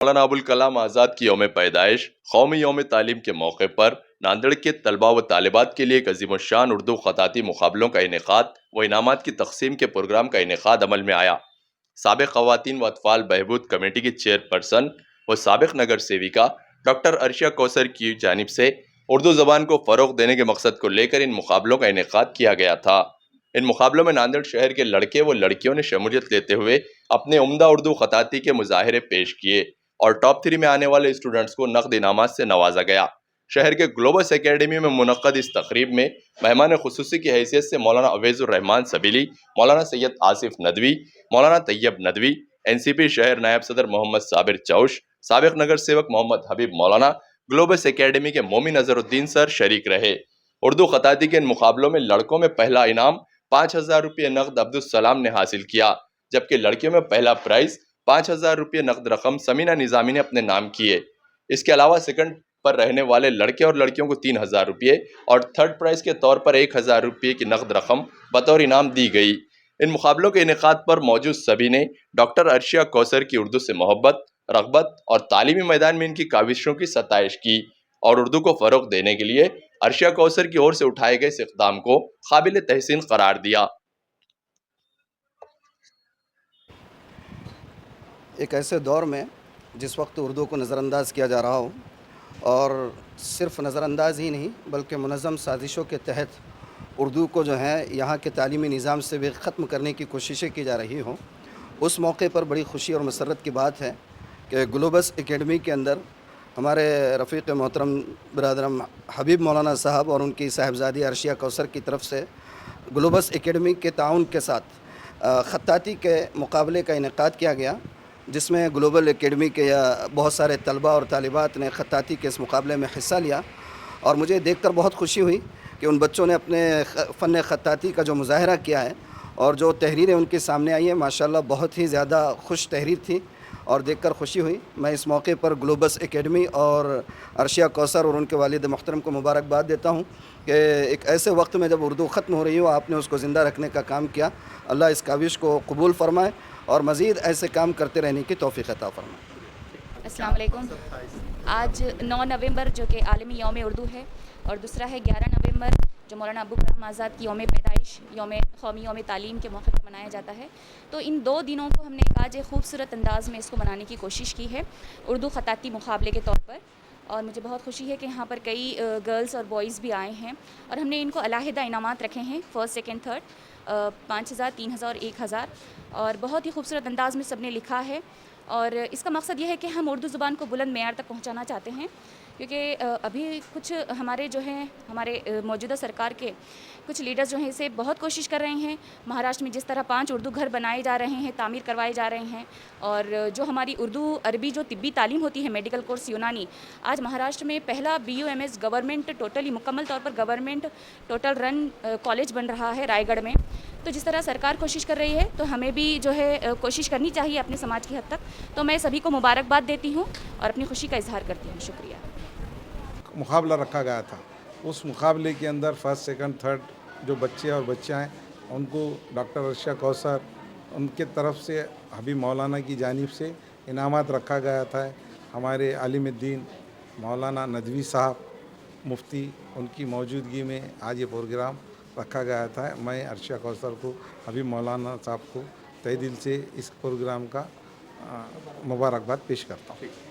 مولانا ابوالکلام آزاد کی یوم پیدائش قومی یوم تعلیم کے موقع پر ناندیڑ کے طلباء و طالبات کے لیے ایک عظیم الشان اردو خطاطی مقابلوں کا انعقاد و انعامات کی تقسیم کے پروگرام کا انعقاد عمل میں آیا۔ سابق خواتین و اطفال بہبود کمیٹی کی چیئرپرسن و سابق نگر سیوکا ڈاکٹر عرشیہ کوثر کی جانب سے اردو زبان کو فروغ دینے کے مقصد کو لے کر ان مقابلوں کا انعقاد کیا گیا تھا۔ ان مقابلوں میں ناندیڑ شہر کے لڑکے و لڑکیوں نے شمولیت لیتے ہوئے اپنے عمدہ اردو خطاطی کے مظاہرے پیش کیے اور ٹاپ 3 میں آنے والے اسٹوڈنٹس کو نقد انعامات سے نوازا گیا۔ شہر کے گلوبس اکیڈمی میں منعقد اس تقریب میں مہمان خصوصی کی حیثیت سے مولانا عویز الرحمان سبیلی، مولانا سید آصف ندوی، مولانا طیب ندوی، NCP شہر نائب صدر محمد صابر چوش، سابق نگر سیوک محمد حبیب مولانا، گلوبس اکیڈمی کے مومن اظہر الدین سر شریک رہے۔ اردو خطاطی کے ان مقابلوں میں لڑکوں میں پہلا انعام 5,000 روپے نقد عبدالسلام نے حاصل کیا، جبکہ لڑکیوں میں پہلا پرائز 5,000 روپے نقد رقم سمینہ نظامی نے اپنے نام کیے۔ اس کے علاوہ سیکنڈ پر رہنے والے لڑکے اور لڑکیوں کو 3,000 روپے اور تھرڈ پرائز کے طور پر 1,000 روپے کی نقد رقم بطور انعام دی گئی۔ ان مقابلوں کے انعقاد پر موجود سبھی نے ڈاکٹر عرشیہ کوثر کی اردو سے محبت، رغبت اور تعلیمی میدان میں ان کی کاوشوں کی ستائش کی اور اردو کو فروغ دینے کے لیے عرشیہ کوثر کی اور سے اٹھائے گئے اس اقدام کو قابل تحسین قرار دیا۔ ایک ایسے دور میں جس وقت اردو کو نظر انداز کیا جا رہا ہو، اور صرف نظر انداز ہی نہیں بلکہ منظم سازشوں کے تحت اردو کو جو ہے یہاں کے تعلیمی نظام سے بھی ختم کرنے کی کوششیں کی جا رہی ہوں، اس موقع پر بڑی خوشی اور مسرت کی بات ہے کہ گلوبس اکیڈمی کے اندر ہمارے رفیق محترم برادرم حبیب مولانا صاحب اور ان کی صاحبزادی عرشیہ کوثر کی طرف سے گلوبس اکیڈمی کے تعاون کے ساتھ خطاطی کے مقابلے کا انعقاد کیا گیا، جس میں گلوبل اکیڈمی کے بہت سارے طلباء اور طالبات نے خطاطی کے اس مقابلے میں حصہ لیا، اور مجھے دیکھ کر بہت خوشی ہوئی کہ ان بچوں نے اپنے فن خطاطی کا جو مظاہرہ کیا ہے اور جو تحریریں ان کے سامنے آئی ہیں، ماشاءاللہ بہت ہی زیادہ خوش تحریر تھی اور دیکھ کر خوشی ہوئی۔ میں اس موقع پر گلوبس اکیڈمی اور عرشیہ کوثر اور ان کے والد محترم کو مبارکباد دیتا ہوں کہ ایک ایسے وقت میں جب اردو ختم ہو رہی ہو آپ نے اس کو زندہ رکھنے کا کام کیا۔ اللہ اس کاوش کو قبول فرمائے اور مزید ایسے کام کرتے رہنے کی توفیق عطا فرمائے۔ السلام علیکم۔ آج 9 نومبر جو کہ عالمی یوم اردو ہے، اور دوسرا ہے 11 نومبر جو مولانا ابوالکلام آزاد کی یوم پیدائش، قومی یوم تعلیم کے موقع پر منایا جاتا ہے۔ تو ان 2 دنوں کو ہم نے آج ایک خوبصورت انداز میں اس کو منانے کی کوشش کی ہے اردو خطاطی مقابلے کے طور پر، اور مجھے بہت خوشی ہے کہ یہاں پر کئی گرلز اور بوائز بھی آئے ہیں، اور ہم نے ان کو علیحدہ انعامات رکھے ہیں، فرسٹ، سیکنڈ، تھرڈ، 5,000، 3,000 اور 1,000، اور بہت ہی خوبصورت انداز میں سب نے لکھا ہے۔ اور اس کا مقصد یہ ہے کہ ہم اردو زبان کو بلند معیار تک پہنچانا چاہتے ہیں، کیونکہ ابھی کچھ ہمارے جو ہیں ہمارے موجودہ سرکار کے کچھ لیڈرز جو ہیں اسے بہت کوشش کر رہے ہیں۔ مہاراشٹر میں جس طرح 5 اردو گھر بنائے جا رہے ہیں، تعمیر کروائے جا رہے ہیں، اور جو ہماری اردو عربی جو طبی تعلیم ہوتی ہے، میڈیکل کورس یونانی، آج مہاراشٹر میں پہلا BUMS گورنمنٹ ٹوٹلی مکمل طور پر گورنمنٹ ٹوٹل رن کالج بن رہا ہے رائے گڑھ میں۔ تو جس طرح سرکار کوشش کر رہی ہے تو ہمیں بھی جو ہے کوشش کرنی چاہیے اپنے سماج کی حد تک۔ تو میں سبھی کو مبارکباد دیتی ہوں اور اپنی خوشی کا اظہار کرتی ہوں۔ شکریہ۔ مقابلہ رکھا گیا تھا، اس مقابلے کے اندر فرسٹ، سیکنڈ، تھرڈ جو بچے اور بچیاں ہیں ان کو ڈاکٹر عرشیہ کوثر ان کے طرف سے حبیب مولانا کی جانب سے انعامات رکھا گیا تھا۔ ہمارے عالم الدین مولانا ندوی صاحب مفتی ان کی موجودگی میں آج یہ پروگرام رکھا گیا تھا۔ میں عرشیہ کوثر کو، حبیب مولانا صاحب کو تہہ دل سے اس پروگرام کا مبارکباد پیش کرتا ہوں۔